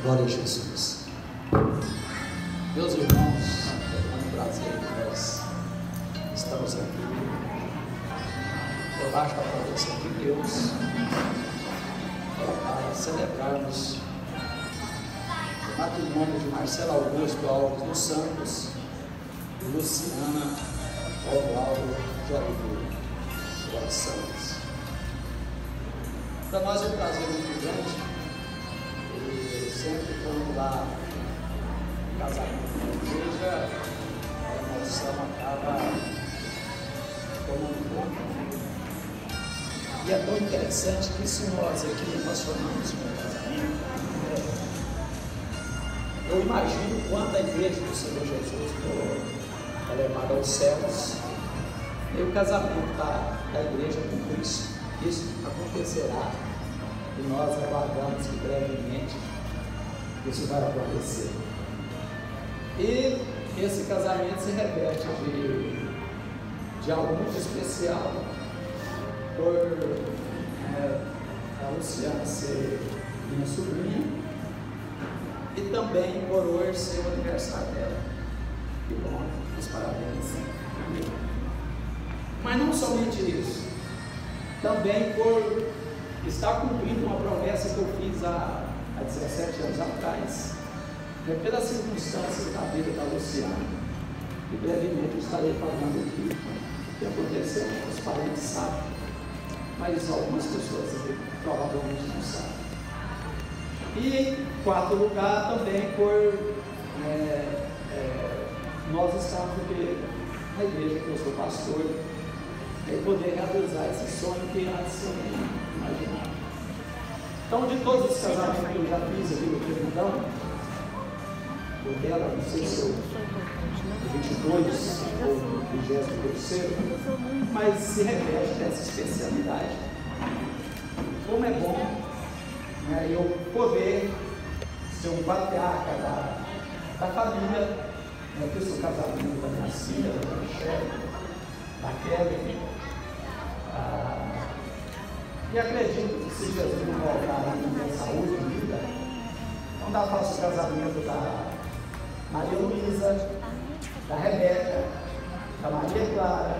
Glória a Jesus. Meus irmãos, é um prazer que nós estamos aqui. Eu acho a presença de Deus para celebrarmos o matrimônio de Marcelo Augusto Alves dos Santos e Luciana Romualdo de Oliveira dos Santos. Para nós é um prazer muito grande. Sempre quando lá no casamento da igreja, a emoção acaba tomando conta. E é tão interessante que se nós aqui emocionamos com o casamento, eu imagino quando a igreja do Senhor Jesus for elevada aos céus, e o casamento da igreja com Cristo, isso acontecerá, e nós aguardamos que brevemente isso vai acontecer. E esse casamento se reveste de algo muito especial por a Luciana ser minha sobrinha e também por hoje ser o aniversário dela. Que bom, os parabéns. Mas não somente isso, também por estar cumprindo uma promessa que eu fiz há 17 anos atrás, pelas circunstâncias da vida da Luciana, e brevemente eu estarei falando aqui o que aconteceu, os parentes sabem, mas algumas pessoas provavelmente não sabem. E em quarto lugar também por nós estarmos na igreja que eu sou pastor, e poder realizar esse sonho que antes eu nem imaginava. Então, de todos os casamentos que eu já fiz aqui no Tribunal, o dela, não sei se eu 22 ou 23º, mas se reveste dessa especialidade. Como é bom eu poder ser um patriarca da família, que eu sou casamento da minha filha, da Michelle, da Kelly. E acredito que se Jesus não voltar e não ter saúde e vida, não dá para o casamento da Maria Luísa, da Rebeca, da Maria Clara,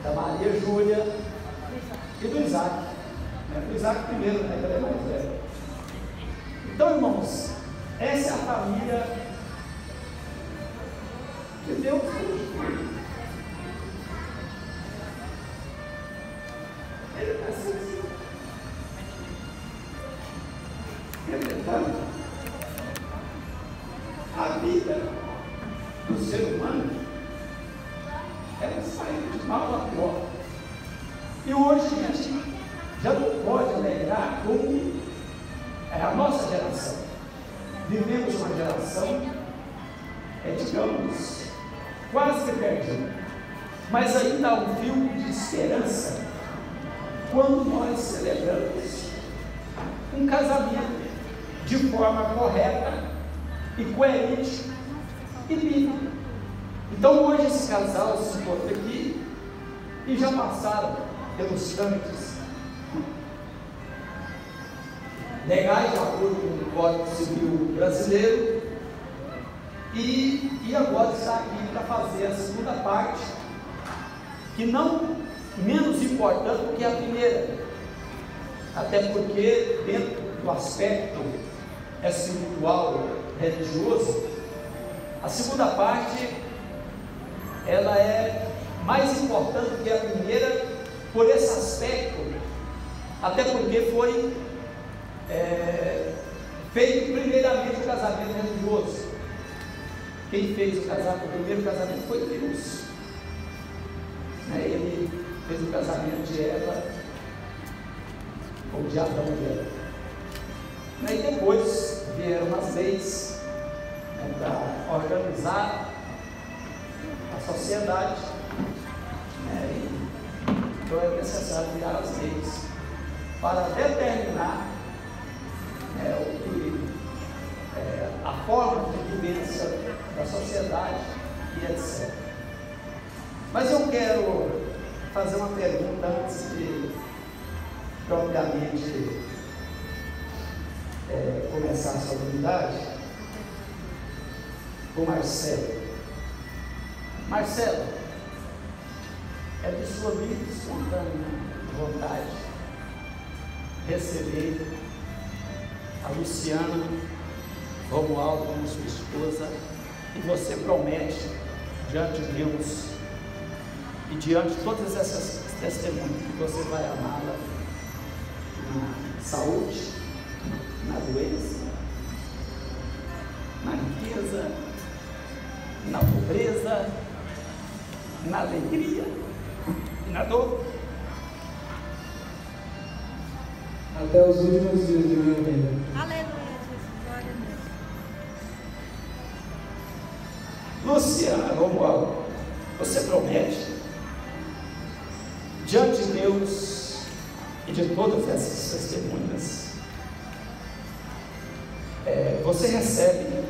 da Maria Júlia e do Isaac. O Isaac primeiro, né, que ele é mais velho. Então, irmãos, essa é a família que Deus fez. Ele está assim, representando a vida do ser humano. Ela saiu de mal a pior. E hoje a gente já não pode alegrar como é a nossa geração. Vivemos uma geração, digamos, quase que perdida, mas ainda há um fio de esperança quando nós celebramos um casamento de forma correta e coerente e bíblica. Então hoje esse casal se encontra aqui e já passaram pelos trâmites legais de acordo com o Código Civil Brasileiro e agora está aqui para fazer a segunda parte, que não menos importante do que a primeira, até porque dentro do aspecto espiritual, religioso, a segunda parte ela é mais importante do que a primeira por esse aspecto, até porque foi feito primeiramente o casamento religioso. Quem fez o primeiro casamento foi Deus, ele fez o casamento de Eva, ou de Adão e Eva. E depois vieram as leis para organizar a sociedade. Então é necessário criar as leis para determinar a forma de vivência da sociedade e etc. Mas eu quero fazer uma pergunta antes de propriamente começar começar a solenidade, o Marcelo. Marcelo, é de sua livre e espontânea vontade receber a Luciana Romualdo como sua esposa, e você promete diante de Deus e diante de todas essas testemunhas que você vai amá-la na saúde, na doença, na riqueza, na pobreza, na alegria e na dor, até os últimos dias de minha vida. Aleluia, Jesus, glória a Deus. Luciana Romualdo, você promete diante de Deus e de todas essas testemunhas, você recebe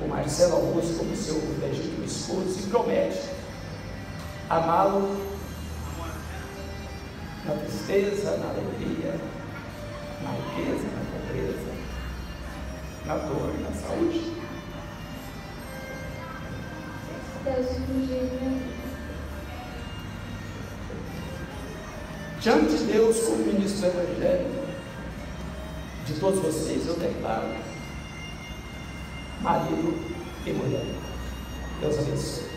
o Marcelo Augusto como seu legítimo esposo e promete amá-lo na tristeza, na alegria, na riqueza, na pobreza, na dor e na saúde. Deus me Diante de Deus, como ministro do Evangelho, de todos vocês, eu declaro marido e mulher. Deus abençoe.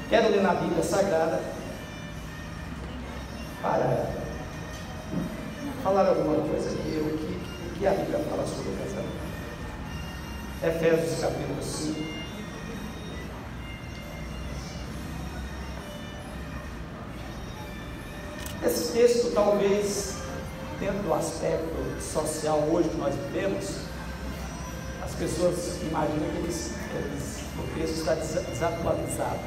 Quero ler na Bíblia Sagrada para falar alguma coisa aqui, o que a Bíblia fala sobre o casamento. Efésios capítulo 5. Esse texto, talvez, dentro do aspecto social hoje que nós vivemos, as pessoas imaginam que o texto está desatualizado.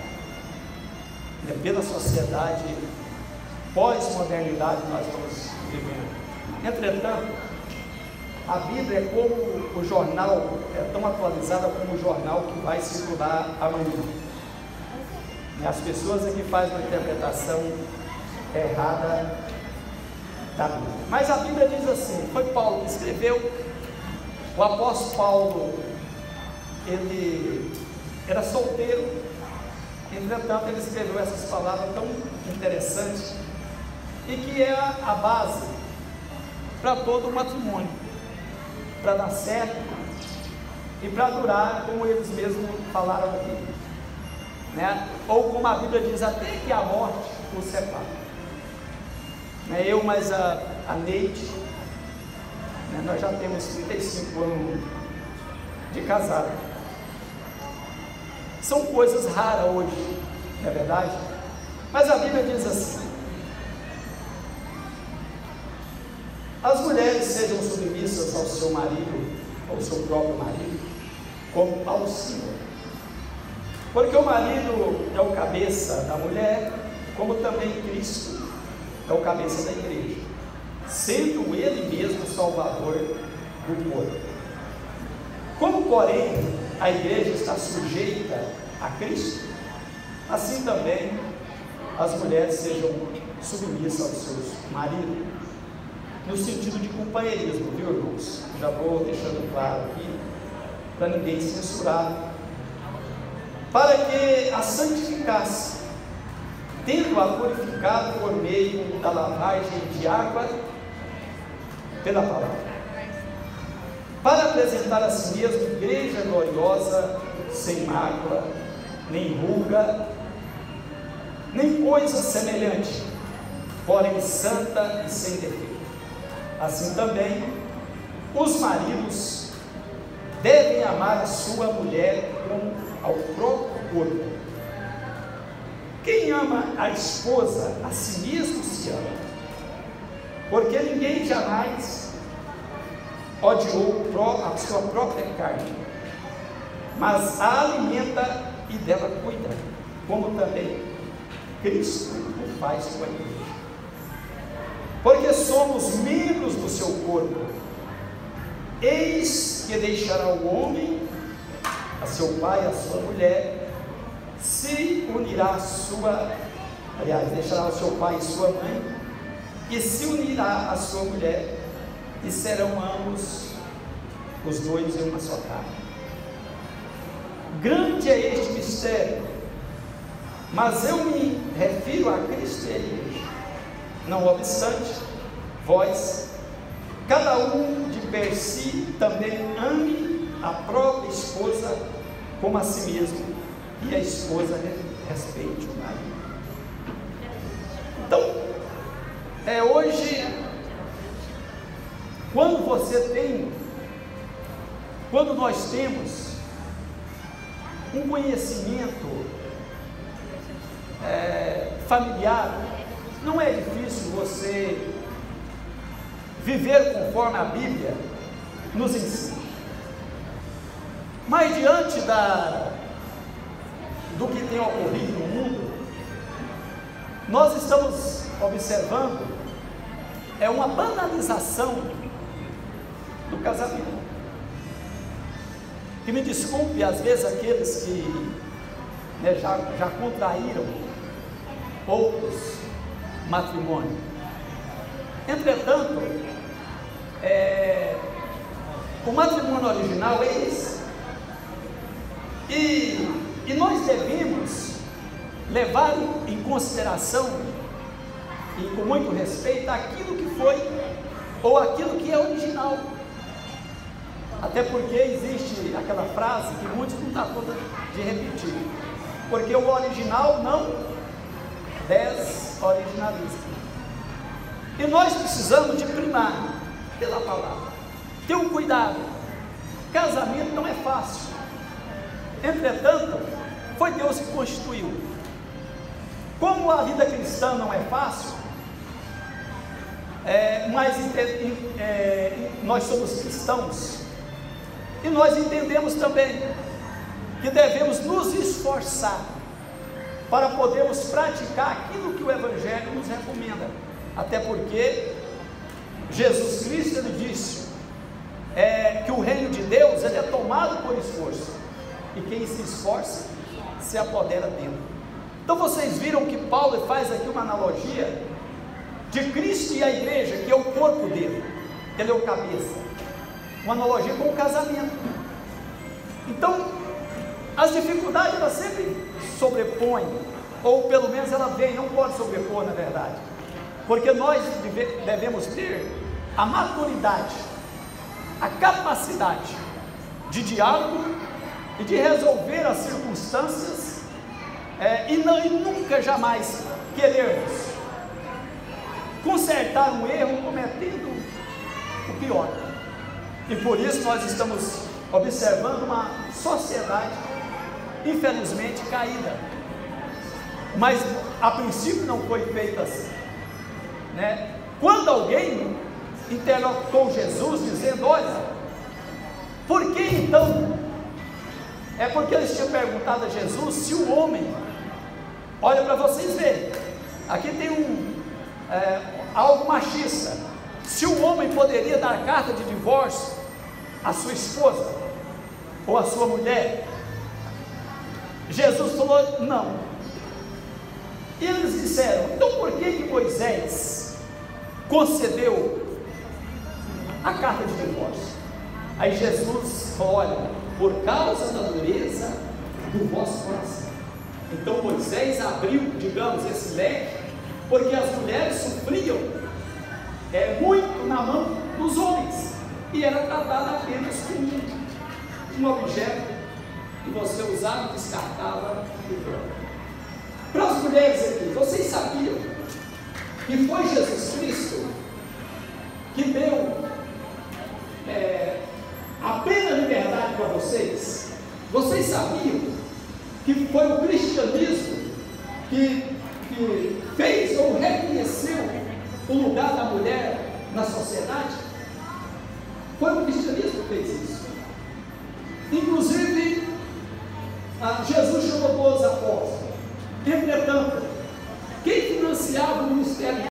Pela sociedade pós-modernidade que nós estamos vivendo. Entretanto, a Bíblia é como o jornal, é tão atualizada como o jornal que vai circular amanhã. E as pessoas aqui fazem uma interpretação errada da Bíblia. Mas a Bíblia diz assim, foi Paulo que escreveu. O apóstolo Paulo, ele era solteiro, entretanto ele escreveu essas palavras tão interessantes e que é a base para todo o matrimônio, para dar certo e para durar, como eles mesmos falaram aqui, né? Ou como a Bíblia diz, até que a morte os separa. Eu mais a Neide, nós já temos 35 anos de casado. São coisas raras hoje, não é verdade? Mas a Bíblia diz assim: as mulheres sejam submissas ao seu marido, ao seu próprio marido, como ao Senhor. Porque o marido é o cabeça da mulher, como também Cristo é o cabeça da igreja, sendo ele mesmo o salvador do corpo. Como, porém, a igreja está sujeita a Cristo, assim também as mulheres sejam submissas aos seus maridos, no sentido de companheirismo, viu, irmãos? Já vou deixando claro aqui, para ninguém censurar, para que a santificasse, tendo-a purificado por meio da lavagem de água pela palavra, para apresentar a si mesmo igreja gloriosa, sem mácula, nem ruga, nem coisa semelhante, porém santa e sem defeito. Assim também, os maridos devem amar a sua mulher como ao próprio corpo. Quem ama a esposa, a si mesmo se ama, porque ninguém jamais odiou a sua própria carne, mas a alimenta e dela cuida, como também Cristo o faz com a igreja. Porque somos membros do seu corpo. Eis que deixará o homem a seu pai e a sua mulher, se unirá deixará o seu pai e sua mãe, e se unirá a sua mulher, e serão ambos os dois em uma só carne. Grande é este mistério, mas eu me refiro a Cristo e a igreja. Não obstante, vós, cada um de per si, também ame a própria esposa como a si mesmo, e a esposa respeite o marido. Então, hoje, quando nós temos um conhecimento familiar, não é difícil você viver conforme a Bíblia nos ensina. Mas diante do que tem ocorrido no mundo, nós estamos observando uma banalização do casamento. Que me desculpe, às vezes, aqueles que já contraíram outros matrimônios. Entretanto, o matrimônio original é esse. E nós devemos levar em consideração e com muito respeito aquilo que foi ou aquilo que é original. Até porque existe aquela frase que muitos não estão conta de repetir, porque o original não desoriginaliza. E nós precisamos de primar pela palavra. Ter um cuidado. Casamento não é fácil. Entretanto, foi Deus que constituiu. Como a vida cristã não é fácil, mas nós somos cristãos, e nós entendemos também que devemos nos esforçar para podermos praticar aquilo que o Evangelho nos recomenda. Até porque Jesus Cristo, ele disse que o reino de Deus ele é tomado por esforço, e quem se esforça se apodera dele. Então vocês viram que Paulo faz aqui uma analogia de Cristo e a igreja, que é o corpo dele, ele é o cabeça, uma analogia com o casamento. Então as dificuldades elas sempre sobrepõem, ou pelo menos ela vem, não pode sobrepor na verdade, porque nós devemos ter a maturidade, a capacidade de diálogo e de resolver as circunstâncias, e nunca jamais querermos consertar um erro cometendo o pior. E por isso nós estamos observando uma sociedade infelizmente caída, mas a princípio não foi feita assim, né? Quando alguém interlocutou Jesus dizendo: olha, por que então? É porque eles tinham perguntado a Jesus se o homem, olha para vocês verem, aqui tem algo machista, se o homem poderia dar carta de divórcio à sua esposa ou à sua mulher. Jesus falou: não. E eles disseram: então por que Moisés concedeu a carta de divórcio? Aí Jesus falou: olha, por causa da dureza do vosso coração. Então Moisés abriu, digamos, esse leque, porque as mulheres sofriam muito na mão dos homens, e era tratada apenas como um objeto que você usava e descartava e pronto. Para as mulheres aqui, vocês sabiam que foi Jesus Cristo que deu a plena liberdade para vocês? Vocês sabiam que foi o cristianismo que fez ou reconheceu o lugar da mulher na sociedade? Foi o cristianismo que fez isso. Inclusive, Jesus chamou 12 apóstolos. Entretanto, quem financiava o ministério